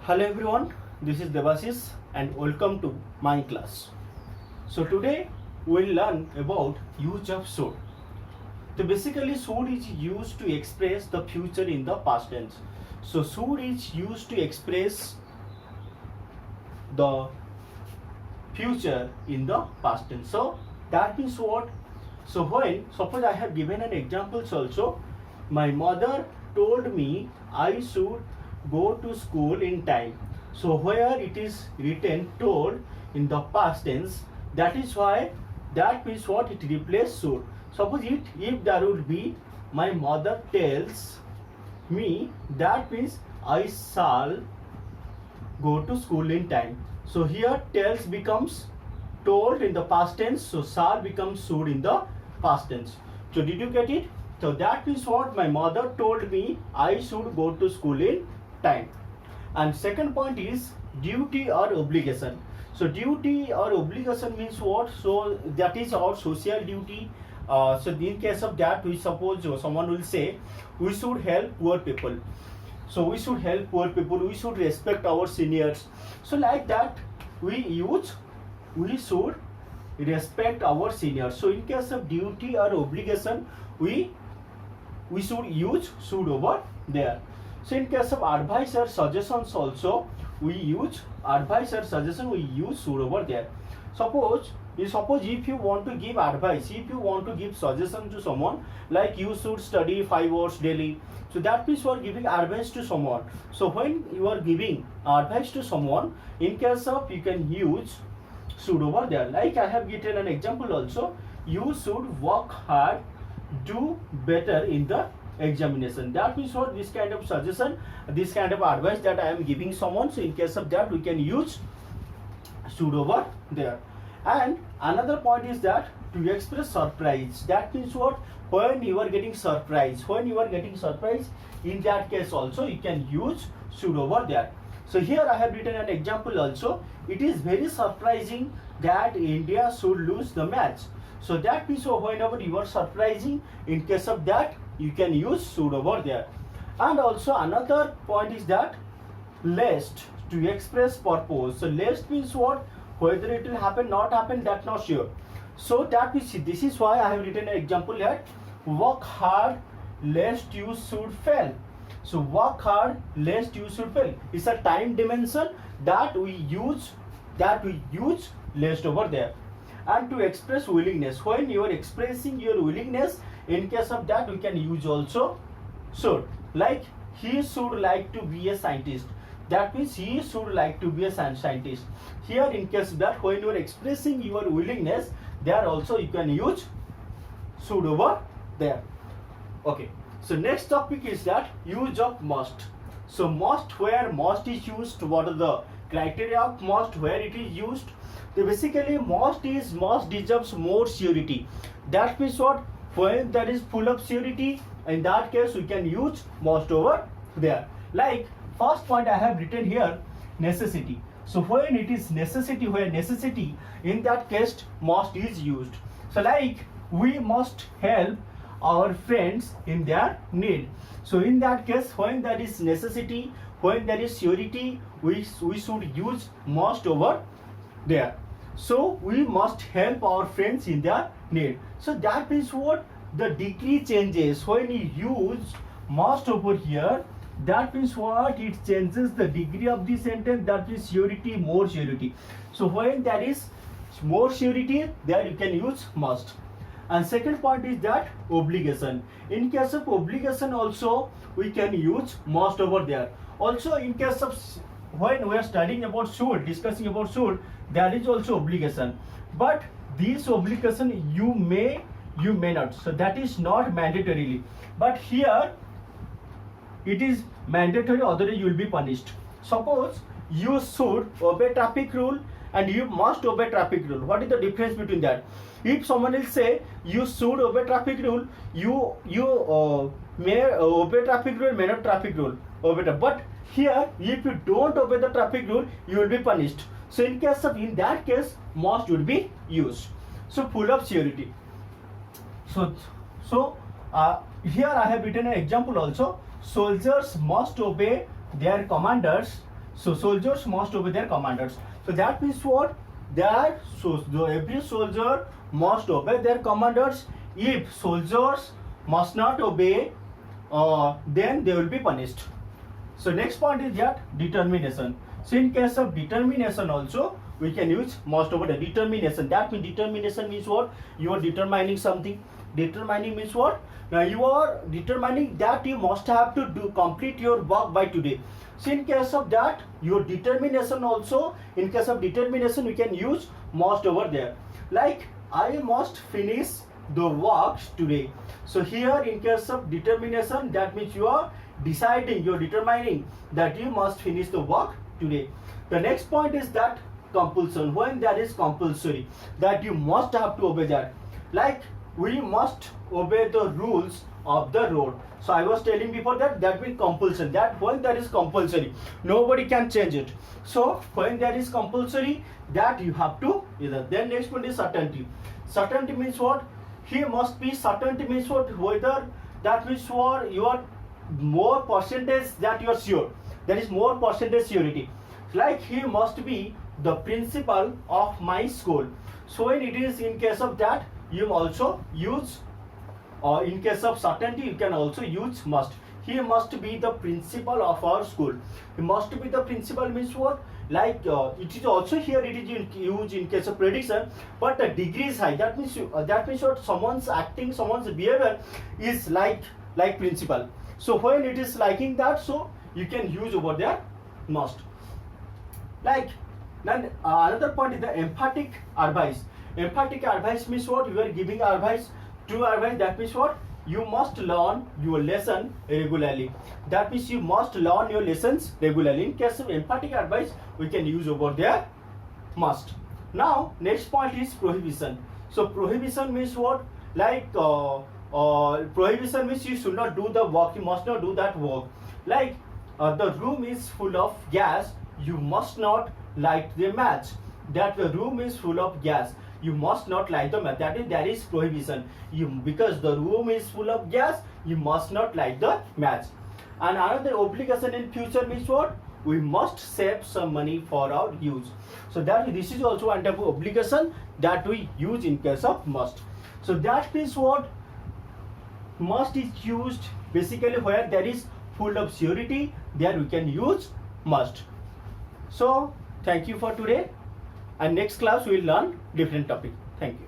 Hello everyone, this is Devasis and welcome to my class. So today we will learn about use of should. So basically should is used to express the future in the past tense. So should is used to express the future in the past tense. So that means what? So when suppose I have given an examples also, my mother told me I should go to school in time. So where it is written told in the past tense, that is why that means what, it replaces should. Suppose if there would be my mother tells me, that means I shall go to school in time. So here tells becomes told in the past tense, so shall becomes should in the past tense. So did you get it? So that means what, my mother told me I should go to school in time. And second point is duty or obligation. So duty or obligation means what? So that is our social duty. So in case of that, we suppose someone will say we should help poor people. So we should help poor people, we should respect our seniors. So like that we use we should respect our seniors. So in case of duty or obligation, we should use should over there. So in case of advice or suggestions also, we use advice or suggestion, we use should over there. Suppose if you want to give advice, if you want to give suggestion to someone, like you should study 5 hours daily, so that means you are giving advice to someone. So when you are giving advice to someone, in case of, you can use should over there. Like I have given an example also, you should work hard, do better in the examination. That means what, this kind of suggestion, this kind of advice that I am giving someone. So in case of that, we can use should over there. And another point is that to express surprise, that means what, when you are getting surprise, in that case also you can use should over there. So here I have written an example also, it is very surprising that India should lose the match. So that means whenever you are surprising, in case of that, you can use should over there. And also another point is that lest, to express purpose. So lest means what, whether it will happen, not happen, that's not sure. So that means, this is why I have written an example here, work hard lest you should fail. So work hard lest you should fail. It's a time dimension that we use lest over there. And to express willingness, when you are expressing your willingness, in case of that we can use also should. Like he should like to be a scientist, that means he should like to be a scientist. Here in case of that, when you are expressing your willingness, there also you can use should over there. Okay, so next topic is that use of must. So must, where must is used, what are the criteria of must, where it is used. So basically must deserves more surety. That means what, when there is full of surety, in that case we can use must over there. Like first point I have written here, necessity. So when it is necessity, where necessity, in that case must is used. So like we must help our friends in their need. So in that case, when there is necessity, when there is surety, we should use must over there. So we must help our friends in their need. So that means what, the degree changes when you use must over here. That means what, it changes the degree of the sentence, that means surety, more surety. So when there is more surety, there you can use must. And second point is that obligation. In case of obligation also we can use must over there. Also in case of, when we are studying about should, discussing about should, there is also obligation. But this obligation you may not. So that is not mandatorily. But here it is mandatory, otherwise you will be punished. Suppose you should obey traffic rule and you must obey traffic rule. What is the difference between that? If someone will say you should obey traffic rule, you may obey traffic rule, may not traffic rule, but here if you don't obey the traffic rule, you will be punished. So in that case must would be used. So full of surety. So here I have written an example also. Soldiers must obey their commanders So soldiers must obey their commanders. So that means what? That every soldier must obey their commanders. If soldiers must not obey, then they will be punished. So next point is that determination. So in case of determination also, we can use must over the determination. That means determination means what? You are determining something. Determining means what? Now you are determining that you must have to complete your work by today. So in case of that, your determination also, in case of determination, we can use must over there. Like I must finish the works today. So here in case of determination, that means you are deciding, you are determining that you must finish the work today. The next point is that compulsion. When that is compulsory, that you must have to obey that. Like we must obey the rules of the road. So I was telling before that means compulsion. That when that is compulsory, nobody can change it. So when that is compulsory, that you have to either. Then next one is certainty. Certainty means what? He must be. Certainty means what? Whether that means for your more percentage that you are sure. That is more percentage surety. Like he must be the principal of my school. So when it is in case of that, you also use, or in case of certainty, you can also use must. He must be the principal of our school. He must be the principal means what? Like it is also here it is used in case of prediction, but the degree is high. That means what? Someone's acting, someone's behavior is like principal. So when it is liking that, so you can use over there must. Like then another point is the emphatic advice. Emphatic advice means what? You are giving advice, true advice. That means what? You must learn your lesson regularly. That means you must learn your lessons regularly. In case of emphatic advice, we can use over there must. Now next point is prohibition. So prohibition means what? Like prohibition means you should not do the work. You must not do that work. Like the room is full of gas. You must not light the match. That the room is full of gas. You must not light the match. That is prohibition. Because the room is full of gas, you must not light the match. And another obligation in future means what? We must save some money for our use. So that this is also one type of obligation that we use in case of must. So that means what? Must is used basically where there is full of surety. There we can use must. So thank you for today. And next class we will learn different topic. Thank you.